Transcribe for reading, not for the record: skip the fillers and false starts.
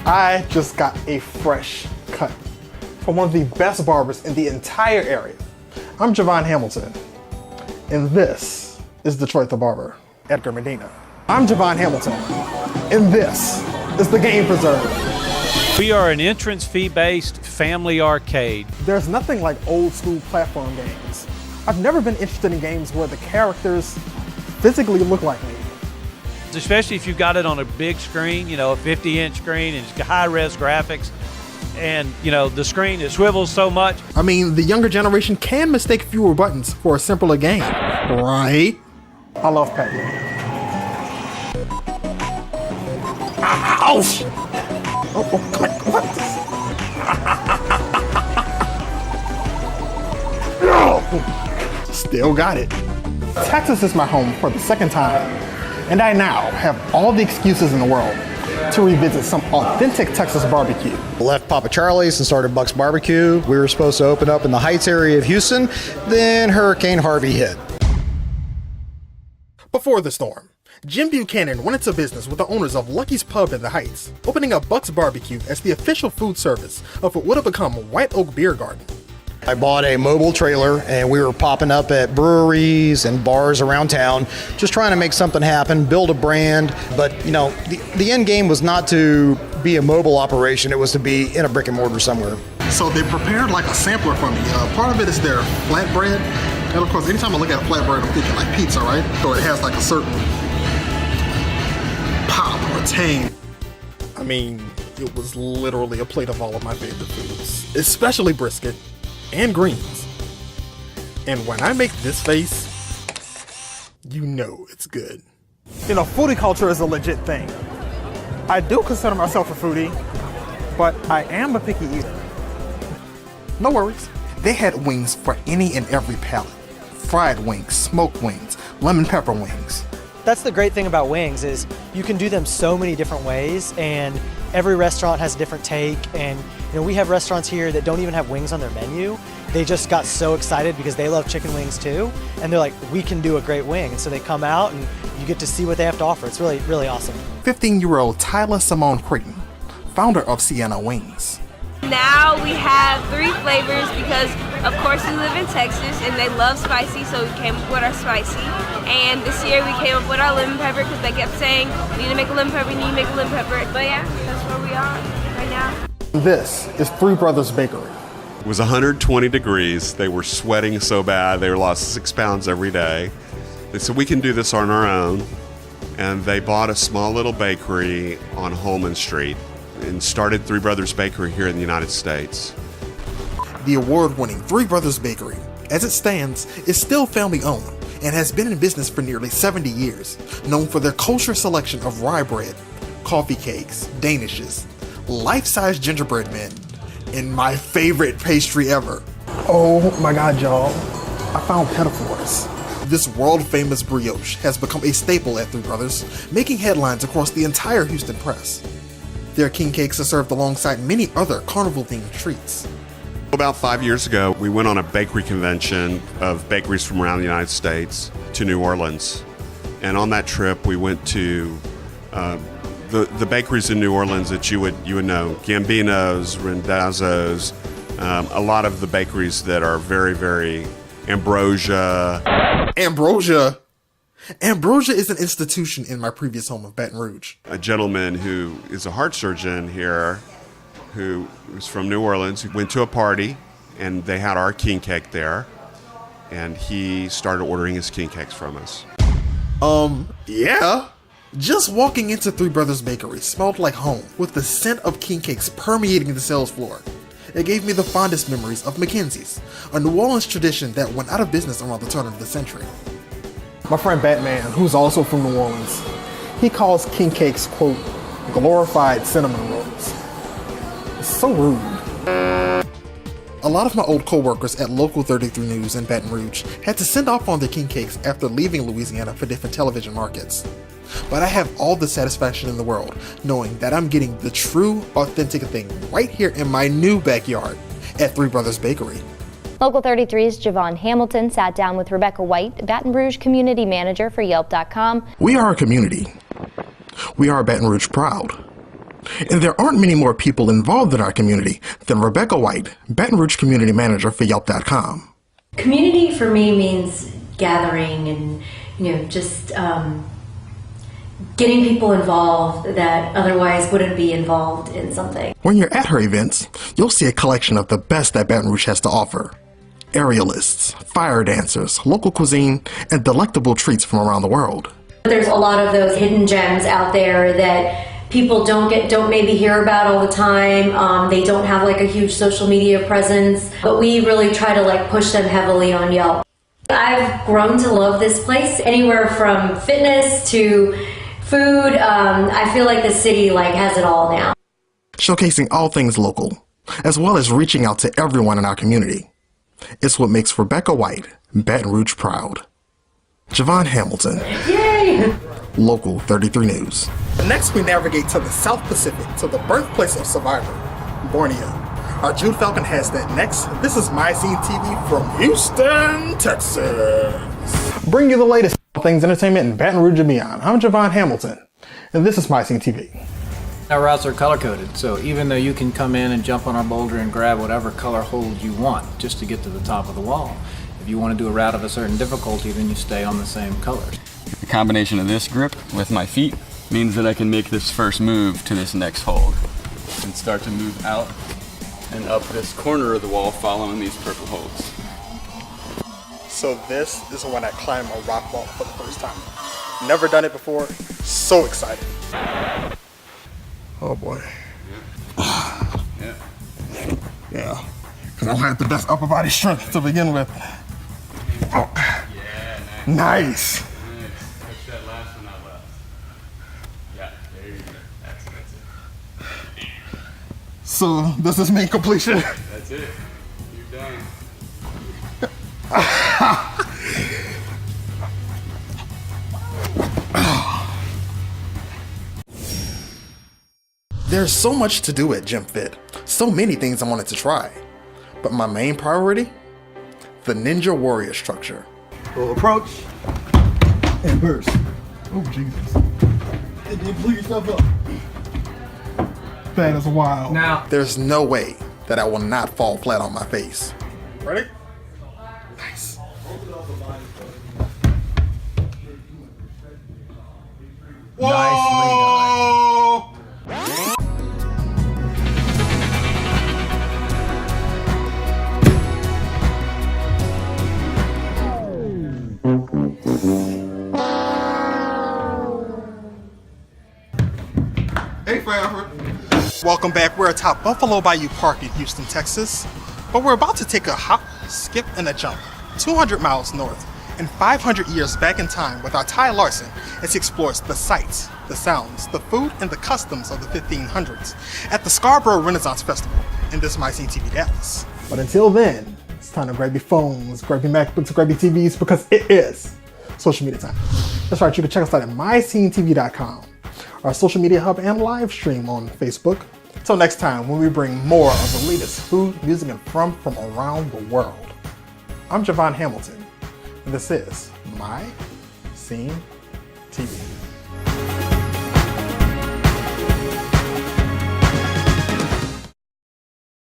I just got a fresh cut from one of the best barbers in the entire area. I'm Javan Hamilton, and this is Detroit the Barber, Edgar Medina. I'm Javan Hamilton, and this is the Game Preserve. We are an entrance fee-based family arcade. There's nothing like old school platform games. I've never been interested in games where the characters physically look like me. Especially if you've got it on a big screen, a 50-inch screen, and it's got high-res graphics, and, the screen, it swivels so much. I mean, the younger generation can mistake fewer buttons for a simpler game, right? I love Pac-Man. Ouch! Oh, come on, what? Still got it. Texas is my home for the second time, and I now have all the excuses in the world to revisit some authentic Texas barbecue. Left Papa Charlie's and started Buck's Barbecue. We were supposed to open up in the Heights area of Houston, then Hurricane Harvey hit. Before the storm, Jim Buchanan went into business with the owners of Lucky's Pub in the Heights, opening up Buck's Barbecue as the official food service of what would have become White Oak Beer Garden. I bought a mobile trailer and we were popping up at breweries and bars around town, just trying to make something happen, build a brand. But, the end game was not to be a mobile operation, it was to be in a brick and mortar somewhere. So they prepared like a sampler for me. Part of it is their flatbread. And of course, anytime I look at a flatbread, I'm thinking like pizza, right? So it has like a certain pop or tang. I mean, it was literally a plate of all of my favorite foods, especially brisket and greens. And when I make this face, it's good. Foodie culture is a legit thing. I do consider myself a foodie, but I am a picky eater. No worries. They had wings for any and every palate. Fried wings, smoked wings, lemon pepper wings. That's the great thing about wings is you can do them so many different ways, and every restaurant has a different take. And we have restaurants here that don't even have wings on their menu. They just got so excited because they love chicken wings too, and they're like, we can do a great wing. And so they come out and you get to see what they have to offer. It's really, really awesome. 15-year-old Tyler Simone Creighton, founder of Siena Wings. Now we have 3 flavors because, of course, we live in Texas and they love spicy, so we came up with our spicy. And this year we came up with our lemon pepper because they kept saying, we need to make a lemon pepper, we need to make a lemon pepper. But yeah, that's where we are right now. This is Three Brothers Bakery. It was 120 degrees. They were sweating so bad. They lost 6 pounds every day. They said, we can do this on our own. And they bought a small little bakery on Holman Street and started Three Brothers Bakery here in the United States. The award-winning Three Brothers Bakery, as it stands, is still family-owned and has been in business for nearly 70 years, known for their kosher selection of rye bread, coffee cakes, danishes, life-size gingerbread men, and my favorite pastry ever. Oh my God, y'all. I found pinafores. This world-famous brioche has become a staple at Three Brothers, making headlines across the entire Houston press. Their king cakes are served alongside many other carnival-themed treats. About 5 years ago, we went on a bakery convention of bakeries from around the United States to New Orleans. And on that trip, we went to the bakeries in New Orleans that you would know, Gambino's, Randazzo's, a lot of the bakeries that are very, very Ambrosia. Ambrosia is an institution in my previous home of Baton Rouge. A gentleman who is a heart surgeon here, who was from New Orleans, who went to a party and they had our king cake there, and he started ordering his king cakes from us. Yeah. Just walking into Three Brothers Bakery smelled like home, with the scent of king cakes permeating the sales floor. It gave me the fondest memories of Mackenzie's, a New Orleans tradition that went out of business around the turn of the century. My friend Batman, who's also from New Orleans, he calls king cakes, quote, glorified cinnamon rolls. It's so rude. A lot of my old co-workers at Local 33 News in Baton Rouge had to send off on their king cakes after leaving Louisiana for different television markets. But I have all the satisfaction in the world knowing that I'm getting the true, authentic thing right here in my new backyard at Three Brothers Bakery. Local 33's Javan Hamilton sat down with Rebecca White, Baton Rouge community manager for Yelp.com. We are a community. We are Baton Rouge proud. And there aren't many more people involved in our community than Rebecca White, Baton Rouge Community Manager for Yelp.com. Community for me means gathering and, just getting people involved that otherwise wouldn't be involved in something. When you're at her events, you'll see a collection of the best that Baton Rouge has to offer. Aerialists, fire dancers, local cuisine, and delectable treats from around the world. There's a lot of those hidden gems out there that people don't maybe hear about all the time. They don't have like a huge social media presence, but we really try to push them heavily on Yelp. I've grown to love this place, anywhere from fitness to food. I feel like the city has it all now. Showcasing all things local, as well as reaching out to everyone in our community. It's what makes Rebecca White, Baton Rouge proud. Javan Hamilton. Yay! Local 33 News. Next, we navigate to the South Pacific, to the birthplace of Survivor, Borneo. Our Jude Falcon has that next. This is MyScene TV from Houston, Texas. Bring you the latest things entertainment in Baton Rouge and beyond. I'm Javan Hamilton, and this is MyScene TV. Our routes are color-coded, so even though you can come in and jump on our boulder and grab whatever color hold you want just to get to the top of the wall, if you want to do a route of a certain difficulty, then you stay on the same colors. The combination of this grip with my feet means that I can make this first move to this next hold and start to move out and up this corner of the wall following these purple holds. So this is when I climb a rock wall for the first time. Never done it before, so excited. Oh boy. Yeah. Yeah, because I don't have the best upper body strength to begin with. Oh. Yeah, nice. Nice. Push that last one out left. Yeah, there you go. That's it. So this is main completion. That's it. You're done. There's so much to do at Gym Fit, so many things I wanted to try. But my main priority? The Ninja Warrior structure. Little approach and burst. Oh Jesus. And then pull yourself up. That is wild. Now, There's no way that I will not fall flat on my face. Ready? Nice. Whoa! Hey, Bradford. Welcome back. We're atop Buffalo Bayou Park in Houston, Texas. But we're about to take a hop, skip, and a jump 200 miles north and 500 years back in time with our Ty Larson as he explores the sights, the sounds, the food, and the customs of the 1500s at the Scarborough Renaissance Festival in this MyScene TV Dallas. But until then, it's time to grab your phones, grab your MacBooks, grab your TVs, because it is social media time. That's right, you can check us out at MySceneTV.com, our social media hub and live stream on Facebook. Till next time, when we bring more of the latest food, music, and from around the world. I'm Javan Hamilton, and this is MyScene TV.